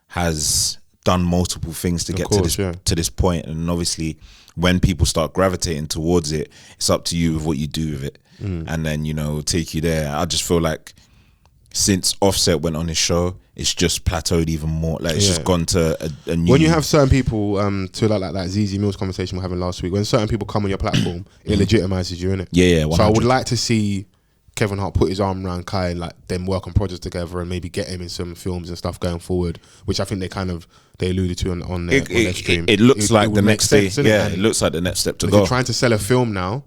has done multiple things to get to this point. And obviously, when people start gravitating towards it, it's up to you with what you do with it, and then take you there. I just feel since Offset went on his show, it's just plateaued even more. It's just gone to a new... When you have certain people, to like that ZZ Mills conversation we were having last week, when certain people come on your platform, it legitimizes you, innit? Yeah, 100. So I would like to see Kevin Hart put his arm around Kai and them work on projects together and maybe get him in some films and stuff going forward, which I think they alluded to on their stream. It looks like the next day. Yeah, it looks like the next step to go. If you're trying to sell a film now,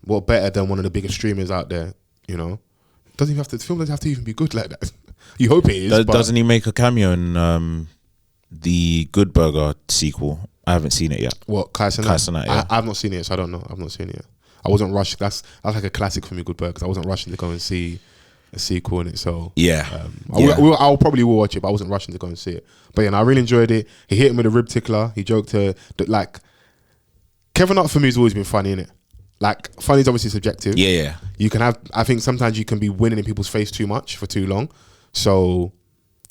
what better than one of the biggest streamers out there, The film doesn't have to even be good like that. You hope it is. Doesn't he make a cameo in the Good Burger sequel? I haven't seen it yet. What, Kai Cenat? Kai Cenat, yeah. I've not seen it yet, so I don't know. I've not seen it yet. I wasn't rushing. That's like a classic for me, Good Bird, because I wasn't rushing to go and see a sequel in it. So I'll probably will watch it, but I wasn't rushing to go and see it. But I really enjoyed it. He hit him with a rib tickler. He joked like Kevin Hart for me has always been funny, innit? Like, funny is obviously subjective. Yeah. You can have, I think sometimes you can be winning in people's face too much for too long. So,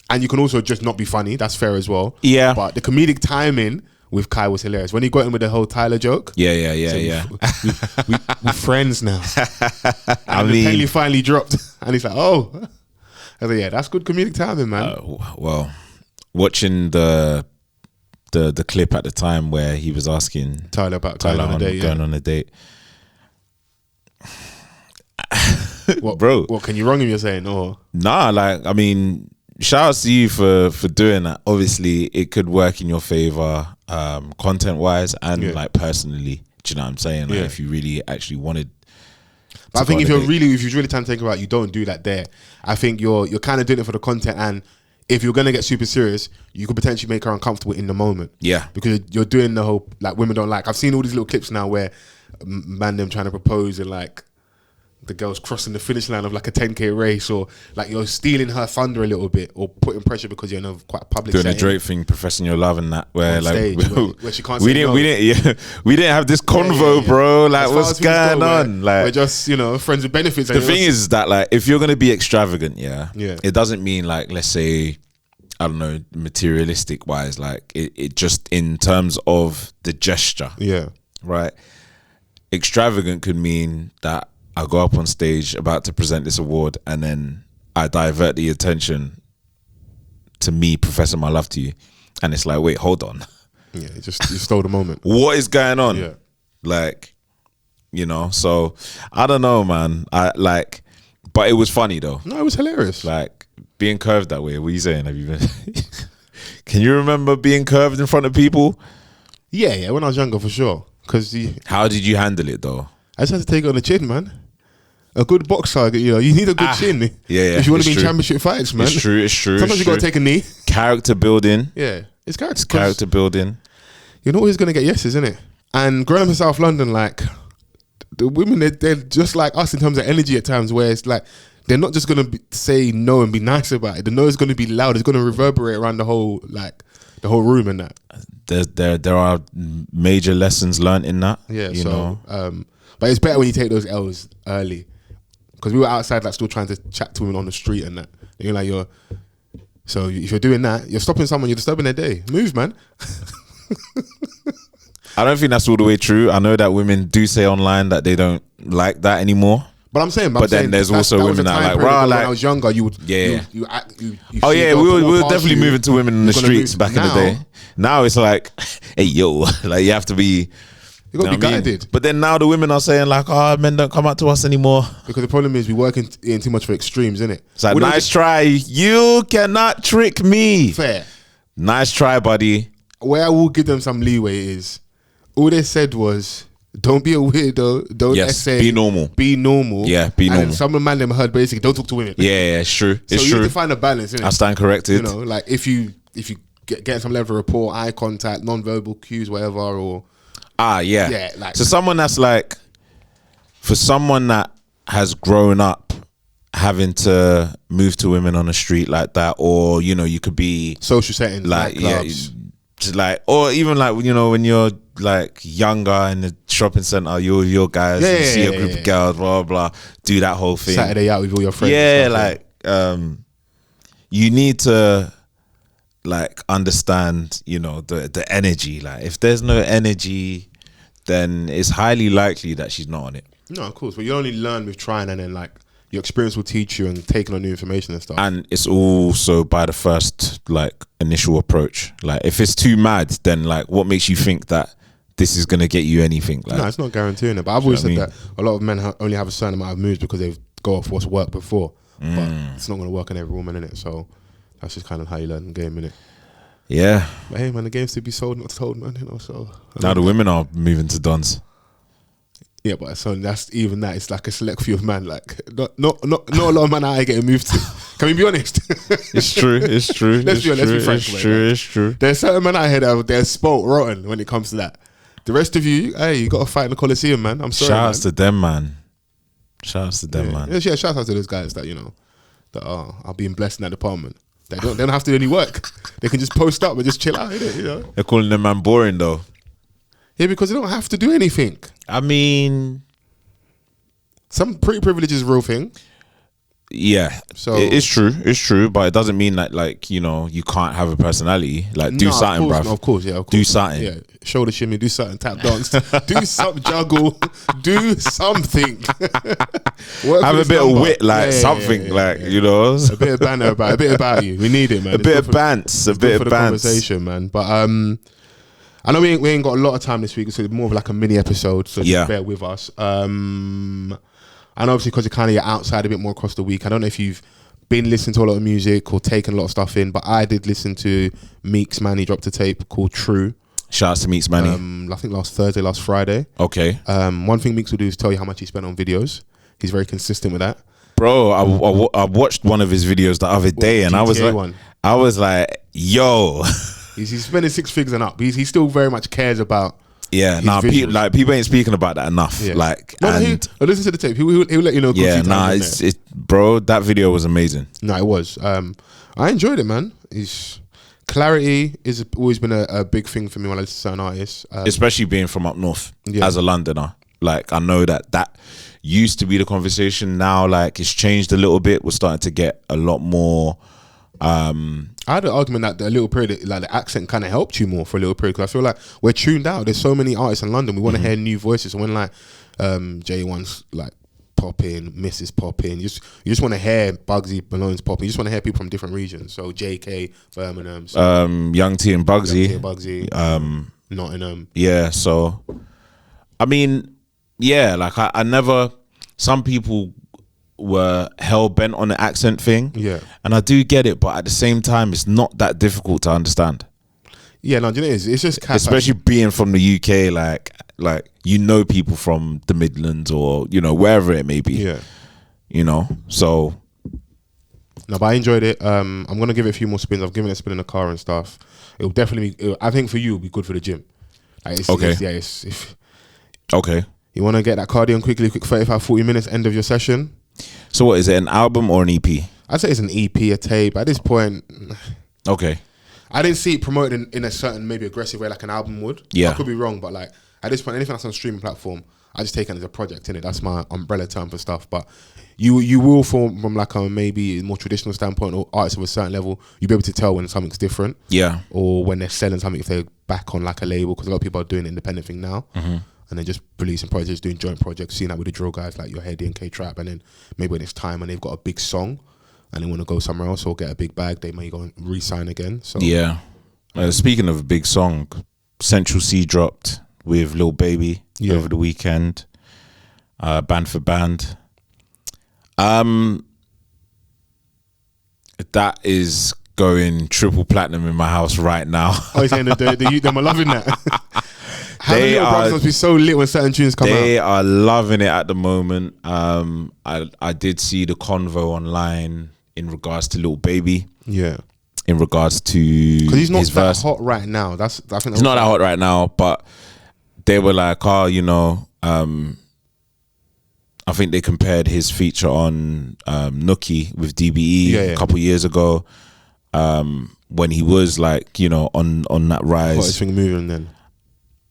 and you can also just not be funny. That's fair as well. Yeah. But the comedic timing with Kai was hilarious. When he got in with the whole Tyler joke. Yeah. We're friends now. And the penny finally dropped. And he's like, oh. I was like, yeah, that's good comedic timing, man. Well, watching the clip at the time where he was asking Tyler about going on a date. What, bro? What, can you wrong him? You're saying, or nah? Like, I mean, shout out to you for doing that. Obviously, it could work in your favor, content wise and like personally. Do you know what I'm saying? Like, if you really actually wanted. But I think if you're really trying to think about it, you don't do that there. I think you're kind of doing it for the content, and if you're gonna get super serious, you could potentially make her uncomfortable in the moment. Yeah, because you're doing the whole like women don't like. I've seen all these little clips now where man them trying to propose and like the girl's crossing the finish line of like a 10K race, or like you're stealing her thunder a little bit, or putting pressure because you're in a quite public doing setting. a Drake thing, professing your love and that, where on like stage, where she can't. We didn't have this convo, bro. Like, what's going on? Like, we're just friends with benefits. The thing is that like if you're gonna be extravagant, it doesn't mean like, let's say, I don't know, materialistic wise, like it just in terms of the gesture, right? Extravagant could mean that I go up on stage about to present this award and then I divert the attention to me professing my love to you, and it's like, wait, hold on. Yeah, you stole the moment. What is going on? Yeah. Like, so I don't know, man. But it was funny though. No, it was hilarious. Like, being curved that way. What are you saying? Have you been? Can you remember being curved in front of people? Yeah, when I was younger, for sure. How did you handle it though? I just had to take it on the chin, man. A good boxer, you need a good chin. Yeah. If you want to be in championship fights, man. It's true. Sometimes you got to take a knee. Character building. Yeah, it's character building. You're not always going to get yeses, isn't it? And growing up in South London, like, the women, they're just like us in terms of energy at times, where it's like, they're not just going to say no and be nice about it. The no is going to be loud. It's going to reverberate around the whole room and that. There are major lessons learned in that. Yeah, but it's better when you take those L's early, because we were outside like still trying to chat to women on the street and that. And you're like, so if you're doing that, you're stopping someone, you're disturbing their day. Move, man. I don't think that's all the way true. I know that women do say online that they don't like that anymore. But I'm saying, then there's also women that are like, right, when I was younger, you would, we were definitely moving to women in the streets back in the day. Now it's like, hey, yo, like you have to be. You got to be guided. But then now the women are saying like, men don't come out to us anymore. Because the problem is we work in too much for extremes, innit? It's like, nice try. You cannot trick me. Fair. Nice try, buddy. Where I will give them some leeway is, all they said was, don't be a weirdo. Don't essay. Be normal. Be normal. Yeah, be normal. And some of the man them heard basically, don't talk to women. Yeah, it's true. So you have to find a balance, innit? I stand corrected. Like if you get some level of rapport, eye contact, non-verbal cues, whatever, or... Yeah, like, so someone that's like, for someone that has grown up having to move to women on the street like that, or you could be social settings like clubs. Just like, or even like when you're like younger in the shopping center, you're with your guys, you see a group of girls, blah blah blah, do that whole thing. Saturday out with all your friends. You need to like understand, the energy. Like if there's no energy, then it's highly likely that she's not on it. No, of course, but you only learn with trying, and then like your experience will teach you and taking on new information and stuff. And it's also by the first like initial approach. Like if it's too mad, then like what makes you think that this is gonna get you anything? Like, no, it's not guaranteeing it. But I've always said that a lot of men only have a certain amount of moves because they've go off what's worked before. But it's not gonna work on every woman, innit? So that's just kind of how you learn the game, innit? Yeah. But hey, man, the game's to be sold, not told, man. So now the women are moving to dons. Yeah, but so that's even that. It's like a select few of man. Like not a lot of man I getting moved to. Can we be honest? It's true. It's true. Let's be frank. It's true. There's certain men out here that they're spoilt rotten when it comes to that. The rest of you, hey, you got to fight in the Coliseum, man. I'm sorry, Shout outs to them, man. Shout outs to them, man. Yeah, shout out to those guys that, that are being blessed in that department. They don't have to do any work. They can just post up and just chill out, innit, They're calling them man boring, though. Yeah, because they don't have to do anything. I mean... Some pretty privilege is a real thing. Yeah, so it's true, but it doesn't mean that, like, you can't have a personality. Like, do something, bruv. No, of course. Do something. Yeah, shoulder shimmy, do something, tap dance, do something, juggle, do something. Have a bit of wit, like something, like. A bit of banter about, a bit about you. We need it, man. A bit of bants, a bit of conversation, man. But I know we ain't got a lot of time this week, so it's more of like a mini episode. So just bear with us. And obviously, because you're outside a bit more across the week, I don't know if you've been listening to a lot of music or taken a lot of stuff in, but I did listen to Meeks Manny dropped a tape called True. Shout out to Meeks Manny. I think last Friday. Okay. One thing Meeks will do is tell you how much he spent on videos. He's very consistent with that. Bro, I watched one of his videos the other day, and I was like, yo. He's spending 6 figures and up. He still very much cares about. Yeah, people ain't speaking about that enough. Yeah. Like, listen to the tape. He'll let you know. Bro, that video was amazing. No, it was. I enjoyed it, man. Clarity is always been a big thing for me when I listen to certain artists, especially being from up north as a Londoner. Like, I know that used to be the conversation. Now, like, it's changed a little bit. We're starting to get a lot more. I had an argument that a little period, like the accent kind of helped you more for a little period, because I feel like we're tuned out. There's so many artists in London. We want to hear new voices. And when like J1's like pop in, Mrs. pop in, you just want to hear Bugsy Malone's pop in. You just want to hear people from different regions. So JK, Birmingham, Young T and Bugsy, Nottingham. Yeah. So I mean, yeah, like I never. Some people were hell bent on the accent thing, and I do get it, but at the same time, it's not that difficult to understand. Yeah, no, do you know it's just especially being from the UK, like people from the Midlands or wherever it may be. Yeah, so. No, but I enjoyed it. I'm gonna give it a few more spins. I've given it a spin in the car and stuff. It'll definitely be. I think for you, it'll be good for the gym. Like Okay. You want to get that cardio in quick 35-40 minutes, end of your session. So what is it, an album or an EP? I'd say it's an EP, a tape. At this point, okay. I didn't see it promoted in a certain maybe aggressive way like an album would. Yeah. I could be wrong, but like at this point, anything that's on a streaming platform, I just take it as a project, innit? That's my umbrella term for stuff. But you will from like a maybe more traditional standpoint, or artists of a certain level, you'll be able to tell when something's different. Yeah. Or when they're selling something, if they're back on like a label, because a lot of people are doing an independent thing now. Mm-hmm. And then just releasing projects, doing joint projects, seeing that with the drill guys like your Heady and K-Trap. And then maybe when it's time and they've got a big song and they want to go somewhere else or get a big bag, they may go and re-sign again. So yeah. Speaking of a big song, Central C dropped with Lil Baby over the weekend. Band for Band. That is going triple platinum in my house right now. Oh, you're saying the youth, them are loving that? How many little brothers must be so lit when certain tunes come out? They are loving it at the moment. I did see the convo online in regards to Lil Baby. Yeah. In regards to because he's not that hot right now. I think he's not that hot right now, but they were like, I think they compared his feature on Nookie with DBE a couple years ago, when he was like, on that rise. Hottest thing moving then.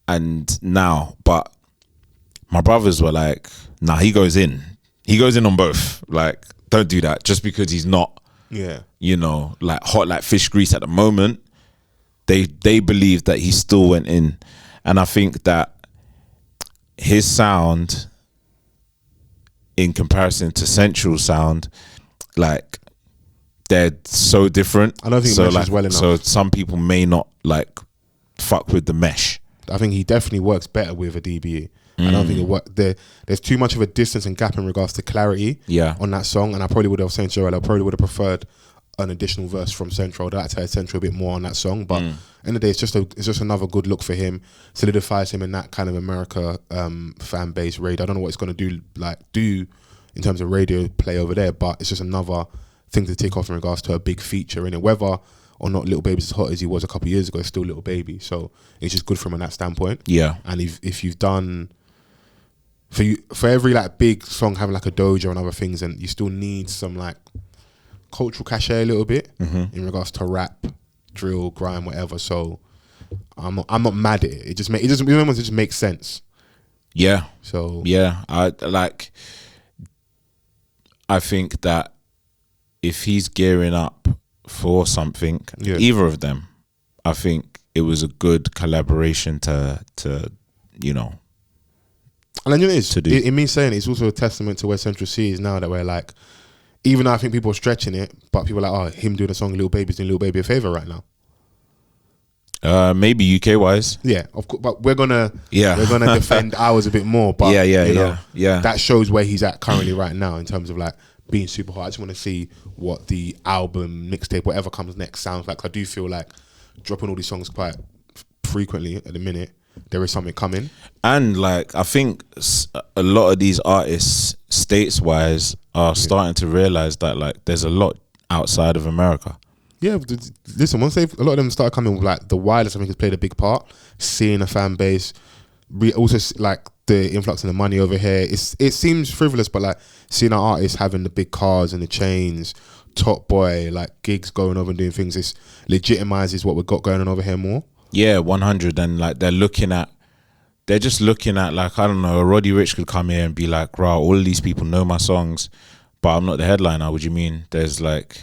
And now, but my brothers were like, nah, he goes in on both. Like, don't do that just because he's not, like hot like fish grease at the moment. They believe that he still went in. And I think that his sound in comparison to Central sound, like, they're so different. I don't think it meshes well enough. So some people may not like fuck with the mesh. I think he definitely works better with a DBE. I don't think it work. There's too much of a distance and gap in regards to clarity on that song. And I probably would have said Joel, I probably would have preferred an additional verse from Central. I'd like to have Central a bit more on that song. But end of the day, it's just another good look for him. Solidifies him in that kind of America fan base radio. I don't know what it's going to do in terms of radio play over there, but it's just another thing to tick off in regards to a big feature in it. Whether or not Lil Baby's as hot as he was a couple of years ago, it's still Lil Baby. So it's just good from that standpoint. Yeah. And if you've done for every like big song having like a Doja and other things, and you still need some like cultural cachet a little bit in regards to rap, drill, grime, whatever. So I'm not mad at it. It just makes sense. Yeah. So yeah, I think that if he's gearing up for something, either of them, I think it was a good collaboration to you know. And then it means saying it's also a testament to where Central C is now, that we're like, even though I think people are stretching it, but people are like, oh, him doing a song, Lil Baby's doing Lil Baby a favour right now. Maybe UK wise, yeah, of course, but we're gonna defend ours a bit more. But yeah, that shows where he's at currently right now in terms of like being super hot. I just want to see what the album, mixtape, whatever comes next sounds like. I do feel like dropping all these songs quite frequently at the minute. There is something coming, and like I think a lot of these artists, states wise, are starting to realize that like there's a lot outside of America. Yeah, listen, once a lot of them start coming with like the wireless, I think has played a big part. Seeing a fan base, also like the influx of the money over here. It seems frivolous, but like seeing our artists having the big cars and the chains, Top Boy, like gigs going over and doing things, this legitimizes what we've got going on over here more. Yeah, 100. And like they're just looking at like, I don't know, Roddy Ricch could come here and be like, "Wow, all of these people know my songs, but I'm not the headliner." What do you mean? There's like,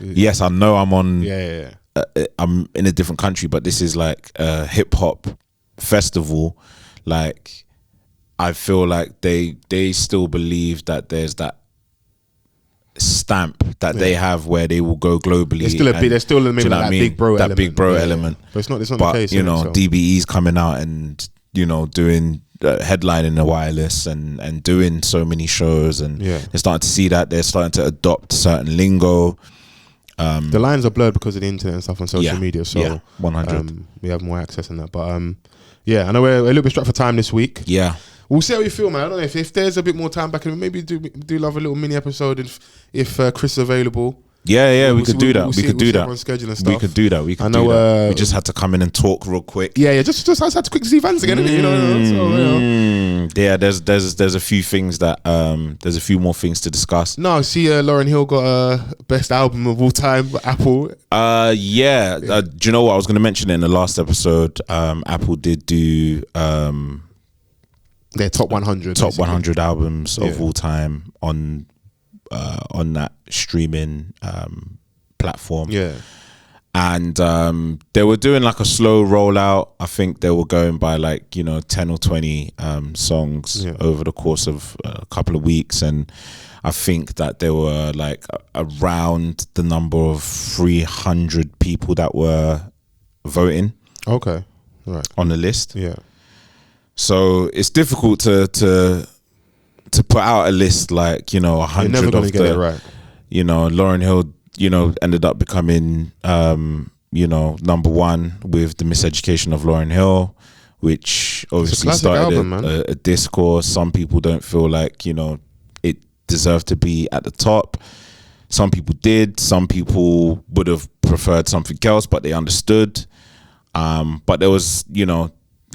yes, I know I'm on. I'm in a different country, but this is like a hip hop festival. Like, I feel like they still believe that there's that stamp that they have where they will go globally. There's still a that big bro element. But it's not the case. You know, DBE's coming out and doing headlining the wireless and doing so many shows, and they're starting to see that they're starting to adopt certain lingo. The lines are blurred because of the internet and stuff on social media. So 100. We have more access in that. But I know we're a little bit strapped for time this week. Yeah. We'll see how we feel, man. I don't know if there's a bit more time back, and maybe do love a little mini episode if Chris is available. We could do that. We could do that. We could do that. We could do that. We just had to come in and talk real quick. Just I had to quick see Vans again, There's a few things that there's a few more things to discuss. No, I see Lauryn Hill got best album of all time, Apple. Do you know what I was going to mention it in the last episode? Apple did do their top 100 albums of all time on that streaming platform. And they were doing like a slow rollout. I think they were going by like 10 or 20 songs over the course of a couple of weeks, and I think that there were like around the number of 300 people that were voting on the list. So it's difficult to put out a list like 100 of get it right. Lauryn Hill ended up becoming number one with The Miseducation of Lauryn Hill, which obviously started a discourse. Some people don't feel like it deserved to be at the top. Some people did. Some people would have preferred something else, but they understood. But there was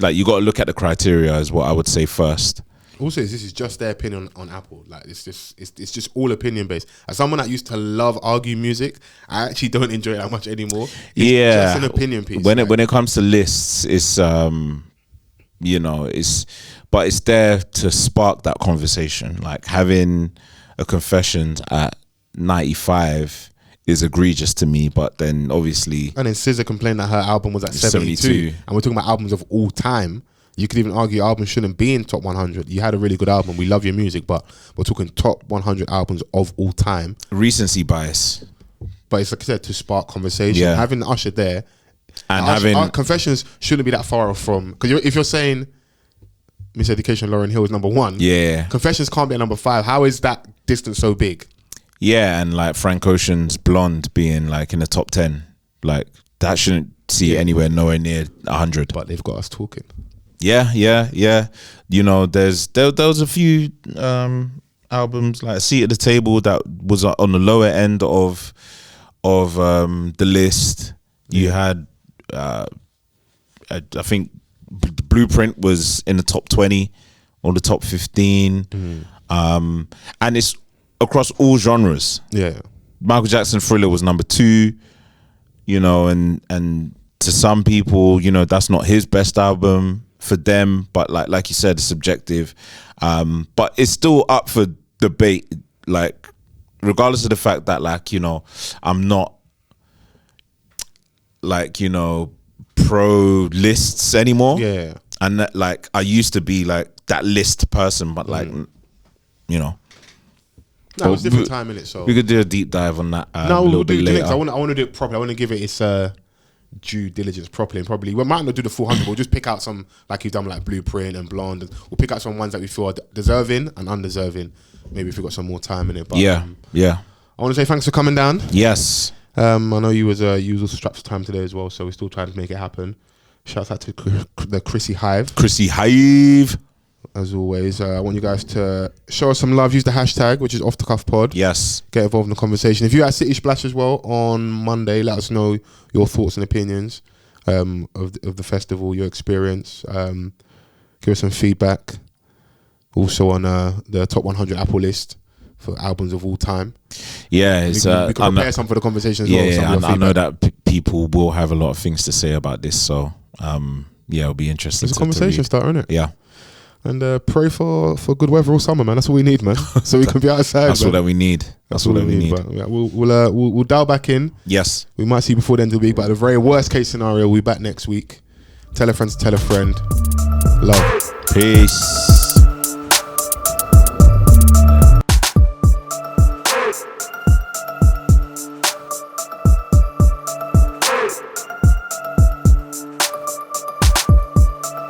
like, you got to look at the criteria, is what I would say first. Also, this is just their opinion on Apple. Like, it's just all opinion based. As someone that used to love argue music, I actually don't enjoy it that much anymore. It's just an opinion piece. When it comes to lists, it's it's there to spark that conversation. Like, having a Confessions at 95 is egregious to me, but then obviously, and then SZA complained that her album was at 72, and we're talking about albums of all time. You could even argue albums shouldn't be in top 100. You had a really good album. We love your music, but we're talking top 100 albums of all time. Recency bias. But it's like I said, to spark conversation. Having Usher there, and having Confessions shouldn't be that far off from, because if you're saying Miseducation, Lauryn Hill is number one, Confessions can't be at number 5. How is that distance so big? Yeah, and like Frank Ocean's Blonde being like in the top 10, like that shouldn't see it anywhere nowhere near 100. But they've got us talking. Yeah. There was a few albums like A Seat at the Table that was on the lower end of of the list. You had, I think, Blueprint was in the top 20 or the top 15, and it's across all genres. Yeah, Michael Jackson Thriller was number 2, you know, and to some people, you know, that's not his best album for them, but like you said, it's subjective. But it's still up for debate, like, regardless of the fact that, like, you know, I'm not, like, you know, pro lists anymore. Yeah. And that, like, I used to be like that list person, but like, you know. No, it's a different time in it, so we could do a deep dive on that. No, a little we'll do bit it later. next. I want to do it properly. I want to give it its due diligence properly, and probably we might not do the full 100. We'll just pick out some, like you've done, like Blueprint and Blonde. We'll pick out some ones that we feel are deserving and undeserving. Maybe if we've got some more time in it. But yeah. I want to say thanks for coming down. Yes. I know you was also strapped for time today as well, so we're still trying to make it happen. Shout out to the Chrissy Hive. Chrissy Hive. As always, I want you guys to show us some love. Use the hashtag, which is Off the Cuff Pod. Yes. Get involved in the conversation. If you're at City Splash as well on Monday, let us know your thoughts and opinions of the festival, your experience. Give us some feedback. Also on the top 100 Apple list for albums of all time. Yeah, it's, we can prepare some for the conversation as well. Yeah, and I know that people will have a lot of things to say about this, so yeah, it'll be interesting. It's a conversation starter, isn't it? Yeah. And pray for good weather all summer, man. That's all we need, man. So we can be outside. That's all that we need. That's all that we need. But, yeah, we'll dial back in. Yes. We might see you before the end of the week, but at the very worst case scenario, we'll be back next week. Tell a friend to tell a friend. Love. Peace.